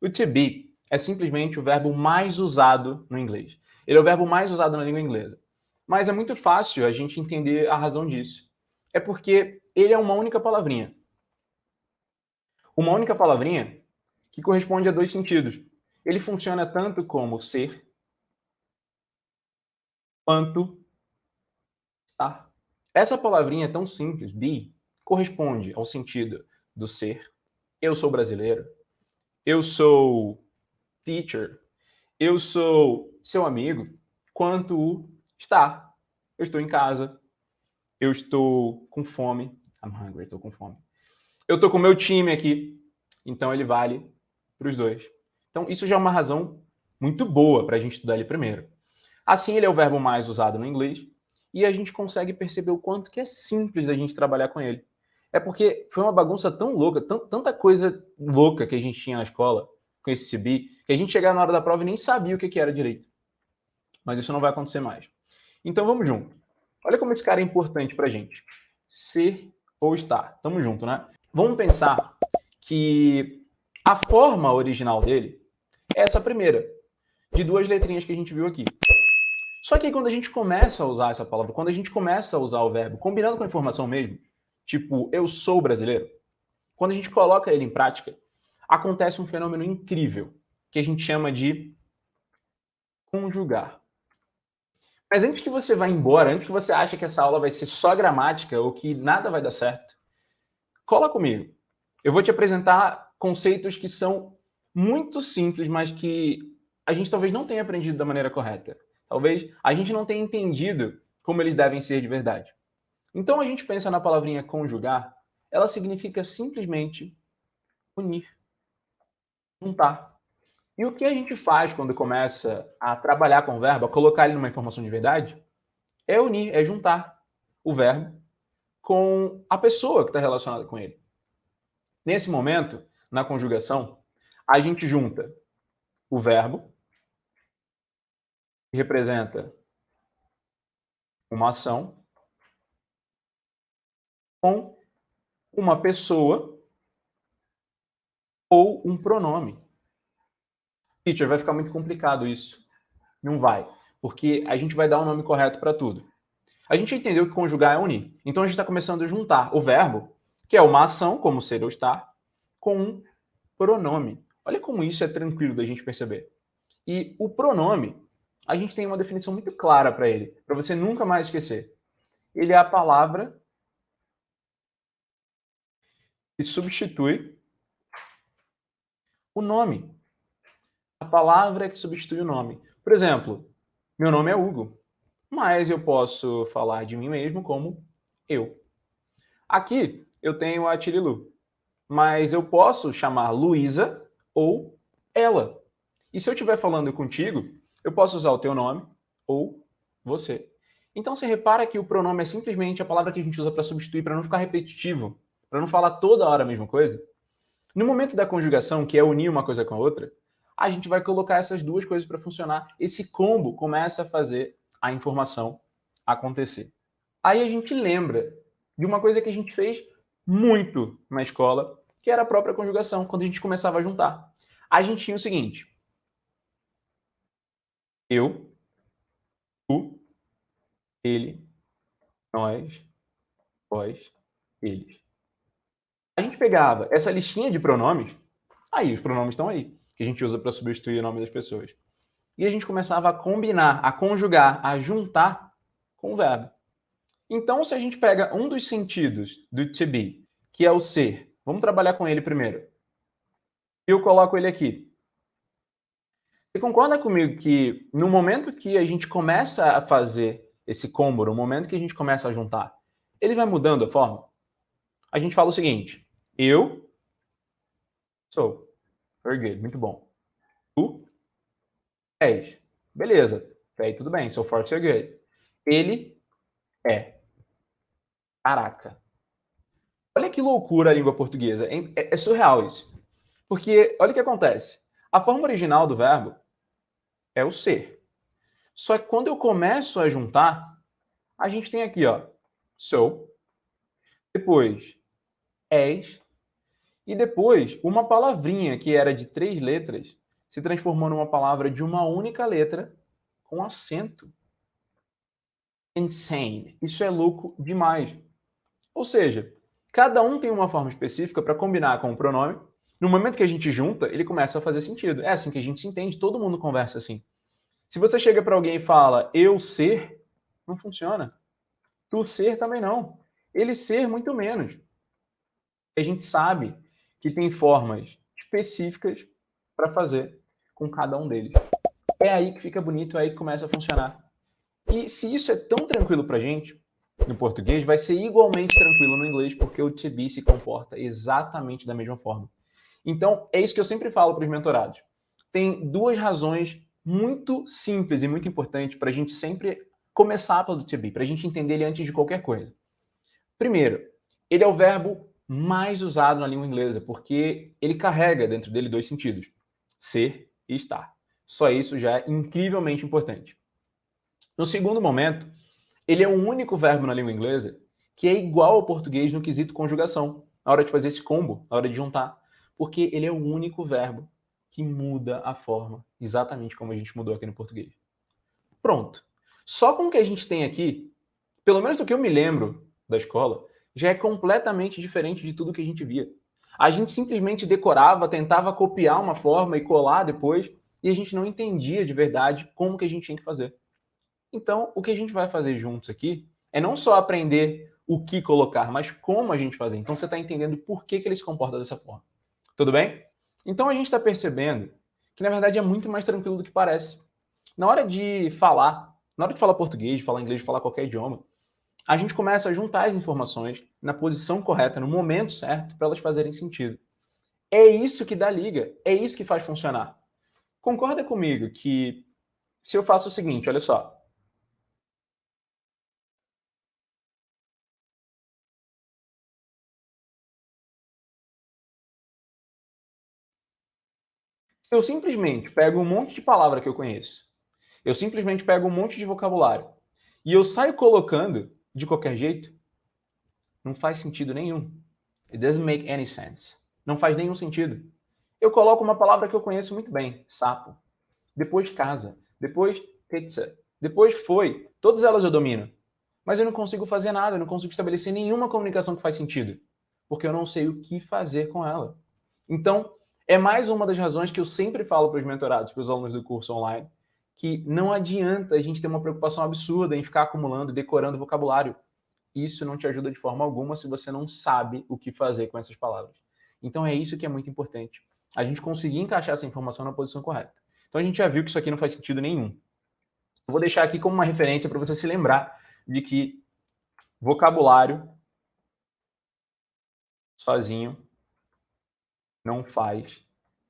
O to be é simplesmente o verbo mais usado no inglês. Ele é o verbo mais usado na língua inglesa. Mas é muito fácil a gente entender a razão disso. É porque ele é uma única palavrinha. Uma única palavrinha que corresponde a dois sentidos. Ele funciona tanto como ser quanto estar. Essa palavrinha tão simples, be, corresponde ao sentido do ser. Eu sou brasileiro. Eu sou teacher. Eu sou seu amigo. Quanto o estar. Eu estou em casa. Eu estou com fome. I'm hungry, estou com fome. Eu estou com o meu time aqui. Então ele vale para os dois. Então isso já é uma razão muito boa para a gente estudar ele primeiro. Assim, ele é o verbo mais usado no inglês e a gente consegue perceber o quanto que é simples a gente trabalhar com ele. É porque foi uma bagunça tão louca, tanta coisa louca que a gente tinha na escola com esse CB, que a gente chegava na hora da prova e nem sabia o que era direito. Mas isso não vai acontecer mais. Então vamos junto. Olha como esse cara é importante pra gente. Ser ou estar. Tamo junto, né? Vamos pensar que a forma original dele é essa primeira, de duas letrinhas que a gente viu aqui. Só que aí quando a gente começa a usar essa palavra, quando a gente começa a usar o verbo combinando com a informação mesmo, tipo, eu sou brasileiro, quando a gente coloca ele em prática, acontece um fenômeno incrível, que a gente chama de conjugar. Mas antes que você vá embora, antes que você ache que essa aula vai ser só gramática ou que nada vai dar certo, cola comigo. Eu vou te apresentar conceitos que são muito simples, mas que a gente talvez não tenha aprendido da maneira correta. Talvez a gente não tenha entendido como eles devem ser de verdade. Então a gente pensa na palavrinha conjugar, ela significa simplesmente unir, juntar. E o que a gente faz quando começa a trabalhar com o verbo, a colocar ele numa informação de verdade, é unir, é juntar o verbo com a pessoa que está relacionada com ele. Nesse momento, na conjugação, a gente junta o verbo, que representa uma ação, com uma pessoa ou um pronome. Teacher, vai ficar muito complicado isso. Não vai, porque a gente vai dar o nome correto para tudo. A gente entendeu que conjugar é unir. Então a gente está começando a juntar o verbo, que é uma ação, como ser ou estar, com um pronome. Olha como isso é tranquilo da gente perceber. E o pronome, a gente tem uma definição muito clara para ele, para você nunca mais esquecer. Ele é a palavra que substitui o nome. A palavra que substitui o nome. Por exemplo, meu nome é Hugo, mas eu posso falar de mim mesmo como eu. Aqui eu tenho a Tirilu, mas eu posso chamar Luísa ou ela. E se eu estiver falando contigo, eu posso usar o teu nome ou você. Então você repara que o pronome é simplesmente a palavra que a gente usa para substituir, para não ficar repetitivo, para não falar toda hora a mesma coisa. No momento da conjugação, que é unir uma coisa com a outra, a gente vai colocar essas duas coisas para funcionar. Esse combo começa a fazer a informação acontecer. Aí a gente lembra de uma coisa que a gente fez muito na escola, que era a própria conjugação, quando a gente começava a juntar. A gente tinha o seguinte: eu, tu, ele, nós, vós, eles. A gente pegava essa listinha de pronomes, aí os pronomes estão aí, que a gente usa para substituir o nome das pessoas. E a gente começava a combinar, a conjugar, a juntar com o verbo. Então, se a gente pega um dos sentidos do to be, que é o ser, vamos trabalhar com ele primeiro. Eu coloco ele aqui. Você concorda comigo que no momento que a gente começa a fazer esse combo, no momento que a gente começa a juntar, ele vai mudando a forma? A gente fala o seguinte: eu sou. Very good, muito bom. Tu és. Beleza. Aí tudo bem. So far, so good. Ele é. Caraca. Olha que loucura a língua portuguesa. É surreal isso. Porque olha o que acontece. A forma original do verbo é o ser. Só que quando eu começo a juntar, a gente tem aqui, ó, sou, depois és, E depois, uma palavrinha que era de 3 letras se transformou numa palavra de uma única letra com acento. Insane. Isso é louco demais. Ou seja, cada um tem uma forma específica para combinar com o pronome. No momento que a gente junta, ele começa a fazer sentido. É assim que a gente se entende, todo mundo conversa assim. Se você chega para alguém e fala eu ser, não funciona. Tu ser também não. Ele ser, muito menos. A gente sabe que tem formas específicas para fazer com cada um deles. É aí que fica bonito, é aí que começa a funcionar. E se isso é tão tranquilo para a gente, no português, vai ser igualmente tranquilo no inglês, porque o to be se comporta exatamente da mesma forma. Então, é isso que eu sempre falo para os mentorados. Tem duas razões muito simples e muito importantes para a gente sempre começar pelo to be, para a gente entender ele antes de qualquer coisa. Primeiro, ele é o verbo mais usado na língua inglesa, porque ele carrega dentro dele dois sentidos: ser e estar. Só isso já é incrivelmente importante. No segundo momento, ele é o único verbo na língua inglesa que é igual ao português no quesito conjugação, na hora de fazer esse combo, na hora de juntar, porque ele é o único verbo que muda a forma, exatamente como a gente mudou aqui no português. Pronto. Só com o que a gente tem aqui, pelo menos do que eu me lembro da escola, já é completamente diferente de tudo que a gente via. A gente simplesmente decorava, tentava copiar uma forma e colar depois, e a gente não entendia de verdade como que a gente tinha que fazer. Então, o que a gente vai fazer juntos aqui é não só aprender o que colocar, mas como a gente fazer. Então, você está entendendo por que ele se comporta dessa forma. Tudo bem? Então, a gente está percebendo que, na verdade, é muito mais tranquilo do que parece. Na hora de falar português, de falar inglês, de falar qualquer idioma, a gente começa a juntar as informações na posição correta, no momento certo, para elas fazerem sentido. É isso que dá liga, é isso que faz funcionar. Concorda comigo que se eu faço o seguinte, olha só. Se eu simplesmente pego um monte de palavra que eu conheço, eu simplesmente pego um monte de vocabulário e eu saio colocando de qualquer jeito, não faz sentido nenhum. It doesn't make any sense. Não faz nenhum sentido. Eu coloco uma palavra que eu conheço muito bem, sapo. Depois casa. Depois pizza. Depois foi. Todas elas eu domino. Mas eu não consigo fazer nada, eu não consigo estabelecer nenhuma comunicação que faz sentido. Porque eu não sei o que fazer com ela. Então, é mais uma das razões que eu sempre falo para os mentorados, para os alunos do curso online, que não adianta a gente ter uma preocupação absurda em ficar acumulando, decorando vocabulário. Isso não te ajuda de forma alguma se você não sabe o que fazer com essas palavras. Então é isso que é muito importante. A gente conseguir encaixar essa informação na posição correta. Então a gente já viu que isso aqui não faz sentido nenhum. Eu vou deixar aqui como uma referência para você se lembrar de que vocabulário sozinho não faz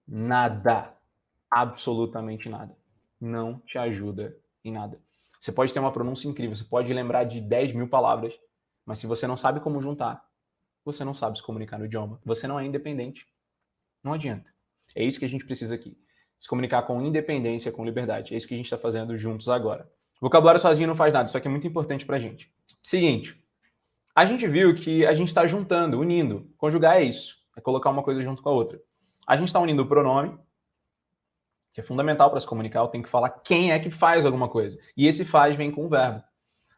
nada. Absolutamente nada. Não te ajuda em nada. Você pode ter uma pronúncia incrível, você pode lembrar de 10 mil palavras, mas se você não sabe como juntar, você não sabe se comunicar no idioma. Você não é independente. Não adianta. É isso que a gente precisa aqui. Se comunicar com independência, com liberdade. É isso que a gente está fazendo juntos agora. O vocabulário sozinho não faz nada. Isso aqui é muito importante para a gente. Seguinte. A gente viu que a gente está juntando, unindo. Conjugar é isso. É colocar uma coisa junto com a outra. A gente está unindo o pronome, que é fundamental para se comunicar. Eu tenho que falar quem é que faz alguma coisa. E esse faz vem com o verbo.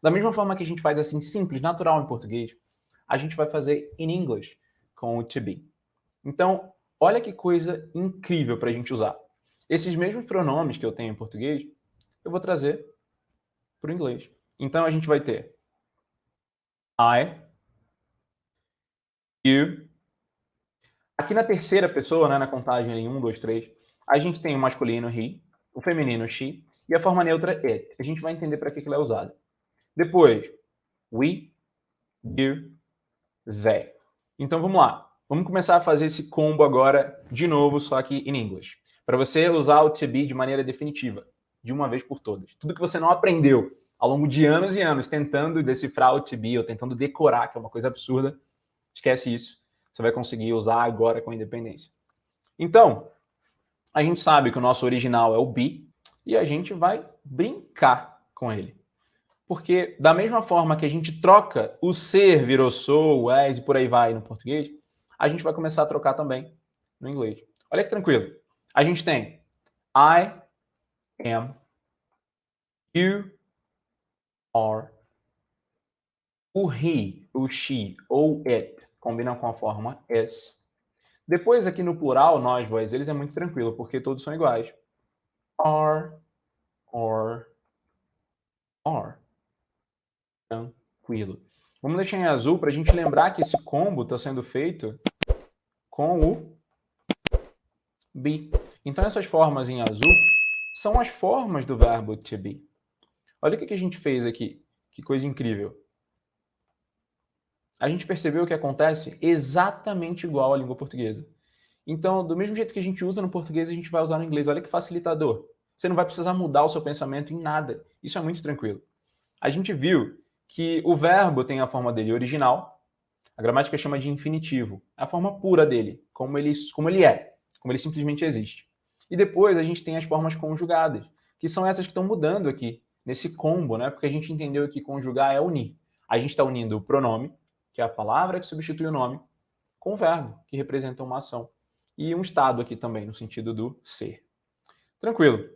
Da mesma forma que a gente faz assim, simples, natural em português, a gente vai fazer in English com o to be. Então, olha que coisa incrível para a gente usar. Esses mesmos pronomes que eu tenho em português, eu vou trazer para o inglês. Então, a gente vai ter I, you. Aqui na terceira pessoa, né, na contagem ali, 1, 2, 3, a gente tem o masculino he, o feminino she e a forma neutra it. A gente vai entender para que ela é usada. Depois, we, you, they. Então, vamos lá. Vamos começar a fazer esse combo agora, de novo, só que em inglês. Para você usar o to be de maneira definitiva, de uma vez por todas. Tudo que você não aprendeu ao longo de anos e anos tentando decifrar o to be ou tentando decorar, que é uma coisa absurda, esquece isso. Você vai conseguir usar agora com independência. Então, a gente sabe que o nosso original é o be e a gente vai brincar com ele. Porque da mesma forma que a gente troca o ser virou sou, és e por aí vai no português, a gente vai começar a trocar também no inglês. Olha que tranquilo. A gente tem I am, you are, o he, o she ou it combinam com a forma is. Depois, aqui no plural, nós, vós, eles é muito tranquilo, porque todos são iguais. Are, or, are. Tranquilo. Vamos deixar em azul para a gente lembrar que esse combo está sendo feito com o be. Então, essas formas em azul são as formas do verbo to be. Olha o que a gente fez aqui. Que coisa incrível. A gente percebeu que acontece exatamente igual à língua portuguesa. Então, do mesmo jeito que a gente usa no português, a gente vai usar no inglês. Olha que facilitador. Você não vai precisar mudar o seu pensamento em nada. Isso é muito tranquilo. A gente viu que o verbo tem a forma dele original. A gramática chama de infinitivo. É a forma pura dele, como ele é, como ele simplesmente existe. E depois a gente tem as formas conjugadas, que são essas que estão mudando aqui, nesse combo, né? Porque a gente entendeu que conjugar é unir. A gente está unindo o pronome, que é a palavra que substitui o nome, com o verbo, que representa uma ação. E um estado aqui também, no sentido do ser. Tranquilo.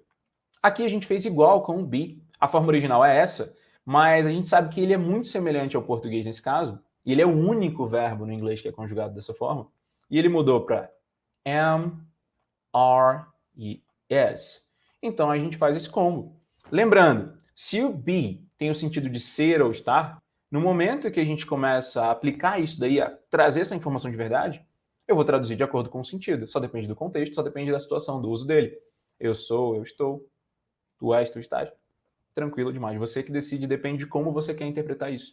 Aqui a gente fez igual com o be. A forma original é essa, mas a gente sabe que ele é muito semelhante ao português nesse caso, e ele é o único verbo no inglês que é conjugado dessa forma, e ele mudou para am, are e is. Então a gente faz esse combo. Lembrando, se o be tem o sentido de ser ou estar, no momento que a gente começa a aplicar isso daí, a trazer essa informação de verdade, eu vou traduzir de acordo com o sentido. Só depende do contexto, só depende da situação, do uso dele. Eu sou, eu estou. Tu és, tu estás. Tranquilo demais. Você que decide, depende de como você quer interpretar isso.